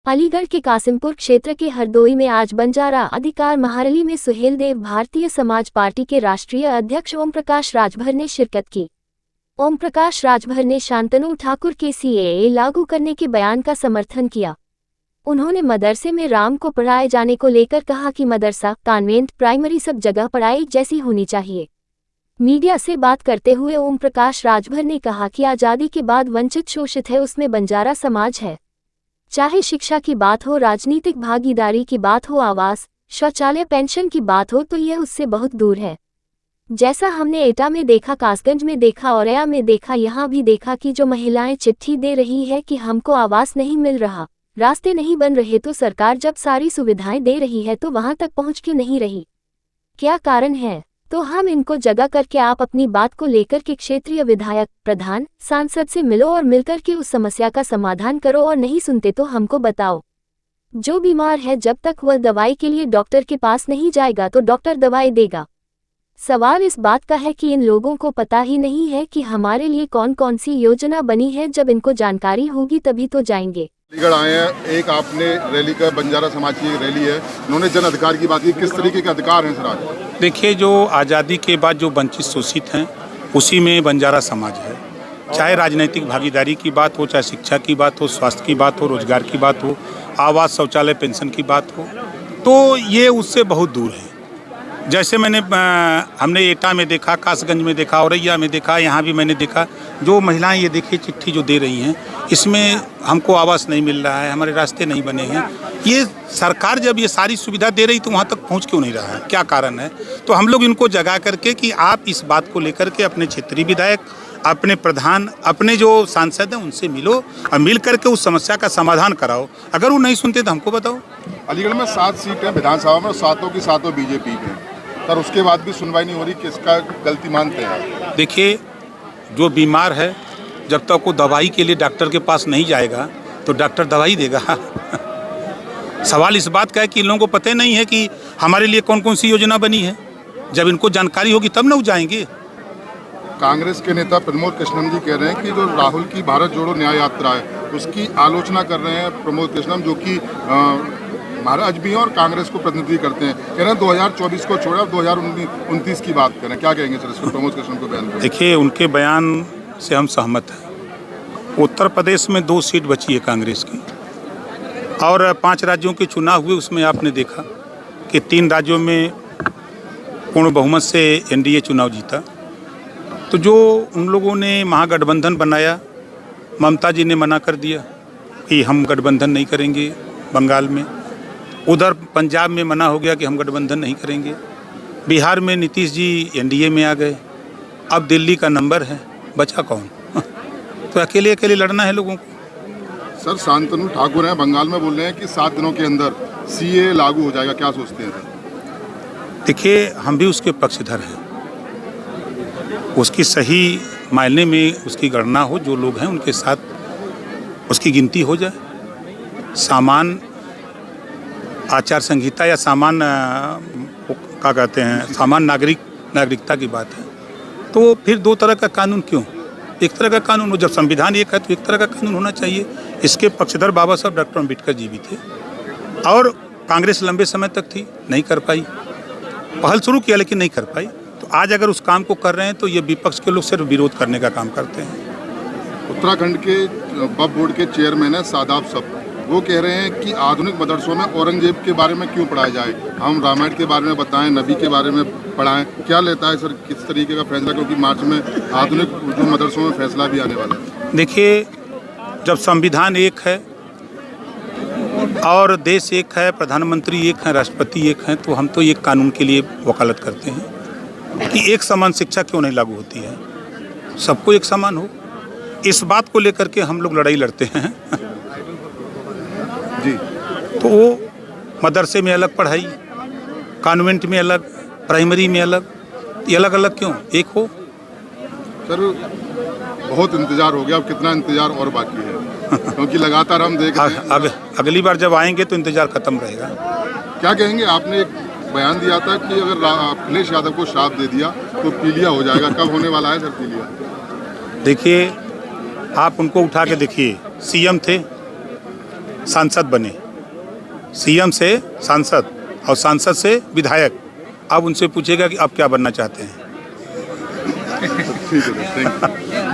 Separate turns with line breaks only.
अलीगढ़ के कासिमपुर क्षेत्र के हरदोई में आज बंजारा अधिकार महारैली में सुहेल देव भारतीय समाज पार्टी के राष्ट्रीय अध्यक्ष ओम प्रकाश राजभर ने शिरकत की। ओम प्रकाश राजभर ने शांतनु ठाकुर के सीएए लागू करने के बयान का समर्थन किया। उन्होंने मदरसे में राम को पढ़ाए जाने को लेकर कहा कि मदरसा, कॉन्वेंट, प्राइमरी सब जगह पढ़ाई जैसी होनी चाहिए। मीडिया से बात करते हुए ओम प्रकाश राजभर ने कहा कि आज़ादी के बाद वंचित शोषित है, उसमें बंजारा समाज है। चाहे शिक्षा की बात हो, राजनीतिक भागीदारी की बात हो, आवास, शौचालय, पेंशन की बात हो, तो यह उससे बहुत दूर है। जैसा हमने एटा में देखा, कासगंज में देखा, औरैया में देखा, यहाँ भी देखा कि जो महिलाएं चिट्ठी दे रही है कि हमको आवास नहीं मिल रहा, रास्ते नहीं बन रहे, तो सरकार जब सारी सुविधाएं दे रही है तो वहां तक पहुंच क्यों नहीं रही? क्या कारण है? तो हम इनको जगह करके आप अपनी बात को लेकर के क्षेत्रीय विधायक, प्रधान, सांसद से मिलो और मिलकर के उस समस्या का समाधान करो, और नहीं सुनते तो हमको बताओ। जो बीमार है जब तक वह दवाई के लिए डॉक्टर के पास नहीं जाएगा तो डॉक्टर दवाई देगा। सवाल इस बात का है कि इन लोगों को पता ही नहीं है कि हमारे लिए कौन कौन सी योजना बनी है। जब इनको जानकारी होगी तभी तो जाएंगे।
अलीगढ़ आए हैं, एक आपने रैली का, बंजारा समाज की रैली है, उन्होंने जन अधिकार की बात की। किस तरीके के अधिकार हैं सर आज?
देखिए, जो आज़ादी के बाद जो वंचित शोषित हैं उसी में बंजारा समाज है। चाहे राजनीतिक भागीदारी की बात हो, चाहे शिक्षा की बात हो, स्वास्थ्य की बात हो, रोजगार की बात हो, आवास, शौचालय, पेंशन की बात हो, तो ये उससे बहुत दूर है। जैसे हमने एटा में देखा, कासगंज में देखा, औरैया में देखा, यहाँ भी मैंने देखा, जो महिलाएं ये देखिए चिट्ठी जो दे रही हैं, इसमें हमको आवास नहीं मिल रहा है, हमारे रास्ते नहीं बने हैं। ये सरकार जब ये सारी सुविधा दे रही तो वहाँ तक पहुँच क्यों नहीं रहा है? क्या कारण है? तो हम लोग इनको जगा करके कि आप इस बात को लेकर के अपने क्षेत्रीय विधायक, अपने प्रधान, अपने जो सांसद हैं उनसे मिलो और मिल करके उस समस्या का समाधान कराओ। अगर वो नहीं सुनते तो हमको बताओ।
अलीगढ़ में 7 सीटें विधानसभा में, 7 की 7 बीजेपी की, पर उसके बाद भी सुनवाई नहीं हो रही। किसका गलती मानते हैं?
देखिए, जो बीमार है जब तक वो दवाई के लिए डॉक्टर के पास नहीं जाएगा तो डॉक्टर दवाई देगा। सवाल इस बात का है कि इन लोगों को पता नहीं है कि हमारे लिए कौन कौन सी योजना बनी है। जब इनको जानकारी होगी तब ना वो जाएंगे।
कांग्रेस के नेता प्रमोद कृष्णम जी कह रहे हैं कि जो राहुल की भारत जोड़ो न्याय यात्रा है उसकी आलोचना कर रहे हैं प्रमोद कृष्णम, जो कि महाराज भी हैं और कांग्रेस को प्रतिनिधि करते हैं। कह रहे हैं 2024 को छोड़ा, 2029 की बात करें। क्या कहेंगे सर इसको, प्रमोद कृष्णम को बयान?
देखिए, उनके बयान से हम सहमत हैं। उत्तर प्रदेश में 2 सीट बची है कांग्रेस की, और 5 राज्यों के चुनाव हुए, उसमें आपने देखा कि 3 राज्यों में पूर्ण बहुमत से एनडीए चुनाव जीता। तो जो उन लोगों ने महागठबंधन बनाया, ममता जी ने मना कर दिया कि हम गठबंधन नहीं करेंगे बंगाल में। उधर पंजाब में मना हो गया कि हम गठबंधन नहीं करेंगे। बिहार में नीतीश जी एनडीए में आ गए। अब दिल्ली का नंबर है, बचा कौन? तो अकेले अकेले लड़ना है लोगों को।
सर, शांतनु ठाकुर हैं, बंगाल में बोल रहे हैं कि 7 दिनों के अंदर सीए लागू हो जाएगा। क्या सोचते हैं?
देखिए, हम भी उसके पक्षधर हैं। उसकी सही मायने में उसकी गणना हो, जो लोग हैं उनके साथ उसकी गिनती हो जाए। सामान आचार संहिता या सामान क्या कहते हैं, सामान नागरिकता की बात है, तो फिर 2 तरह का कानून क्यों? एक तरह का कानून हो। जब संविधान एक है तो एक तरह का कानून होना चाहिए। इसके पक्षधर बाबा साहब डॉक्टर अम्बेडकर जी भी थे, और कांग्रेस लंबे समय तक थी, नहीं कर पाई। पहल शुरू किया लेकिन नहीं कर पाई। तो आज अगर उस काम को कर रहे हैं तो ये विपक्ष के लोग सिर्फ विरोध करने का काम करते हैं।
उत्तराखंड के वक्फ बोर्ड के चेयरमैन है सादाब सब, वो कह रहे हैं कि आधुनिक मदरसों में औरंगजेब के बारे में क्यों पढ़ाया जाए, हम रामायण के बारे में बताएं, नबी के बारे में पढ़ाएं। क्या लेता है सर, किस तरीके का फैसला? क्योंकि मार्च में आधुनिक जो मदरसों में फैसला भी आने वाला है।
देखिए, जब संविधान एक है और देश एक है, प्रधानमंत्री एक है, राष्ट्रपति एक हैं, तो हम तो एक कानून के लिए वकालत करते हैं कि एक समान शिक्षा क्यों नहीं लागू होती है, सबको एक समान हो। इस बात को लेकर के हम लोग लड़ाई लड़ते हैं
जी।
तो वो मदरसे में अलग पढ़ाई, कॉन्वेंट में अलग, प्राइमरी में अलग, ये अलग अलग क्यों? एक हो।
सर, बहुत इंतजार हो गया, अब कितना इंतजार और बाकी है? क्योंकि लगातार हम देख रहे हैं।
अगली बार जब आएंगे तो इंतजार खत्म रहेगा।
क्या कहेंगे? आपने एक बयान दिया था कि अगर अखिलेश यादव को श्राप दे दिया तो पीलिया हो जाएगा। कब होने वाला है सर पीलिया?
देखिए, आप उनको उठा के देखिए, सीएम थे, सांसद बने, सीएम से सांसद और सांसद से विधायक। अब उनसे पूछेगा कि आप क्या बनना चाहते हैं।
ठीक है, थैंक यू।